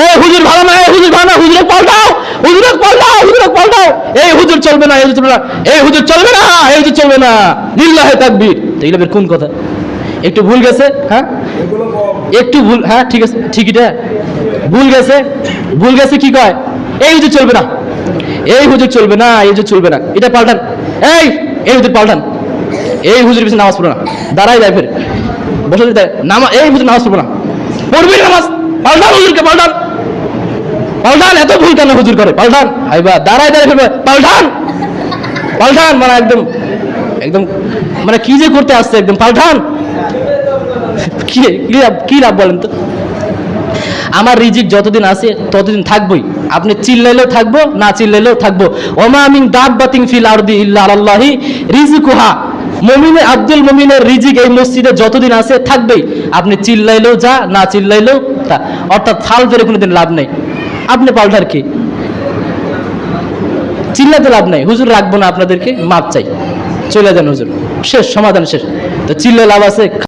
এই হুজুর ভালো না, এই হুজুর ভালো না, হুজুরে পাল্টাও, হুজুরে পাল্টাও, হুজুরে পাল্টাও, এই হুজুর চলবে না, এই হুজুর চলবে না, এই হুজুর চলবে না, এই হুজুর চলবে না, লিল্লাহে তাকবীর। এগুলো বের কোন কথা? একটু ভুল গেছে, হ্যাঁ একটু ভুল, হ্যাঁ ঠিক আছে, ঠিকই ভুল গেছে, ভুল গেছে, কি কয় এই হুজুর চলবে না, এই হুজুর চলবে না, এই হুজুর চলবে না, এটা পাল্টান, এই হুজুর পাল্টান, এই হুজুর পিছনে নামাজ পড়ো না, দাঁড়াই যায় ফের বসে দিতে নামাজ, এই হুজুর নামাজ পড়বো না, পড়বি নামাজ, পাল্টান হুজুরকে, পাল্টান, পাল্টান, এত ভুল কেন হুজুর করে, পাল্টান, আইবা দাঁড়াই দাঁড়াই ফেরবে, পাল্টান, পাল্টান, মানে একদম একদম মানে কি যে করতে আসছে, একদম পাল্টান, কি লাভ বলেন তো? আমার রিজিক যতদিন আছে ততদিন থাকবই, আপনি চিল্লাইলেও থাকবো, না চিল্লাইলেও থাকবো। ওমা মিন দাব্বাতিন ফিল আরদি ইল্লা আলাল্লাহি রিজকুহা। মুমিনে আব্দুল মুমিনের রিজিক এই মসজিদে যতদিন আছে থাকবেই, আপনি চিল্লাইলেও যা, না চিল্লাইলেও তা, অর্থাৎ ফাল ফেরে কোনোদিন লাভ নেই। আপনি পাল্টার কি, চিল্লাতে লাভ নাই, হুজুর রাখবো না আপনাদেরকে, মাপ চাই, চলে যান হুজুর, শেষ, সমাধান শেষ। তো চিল্লা লাভ আছে?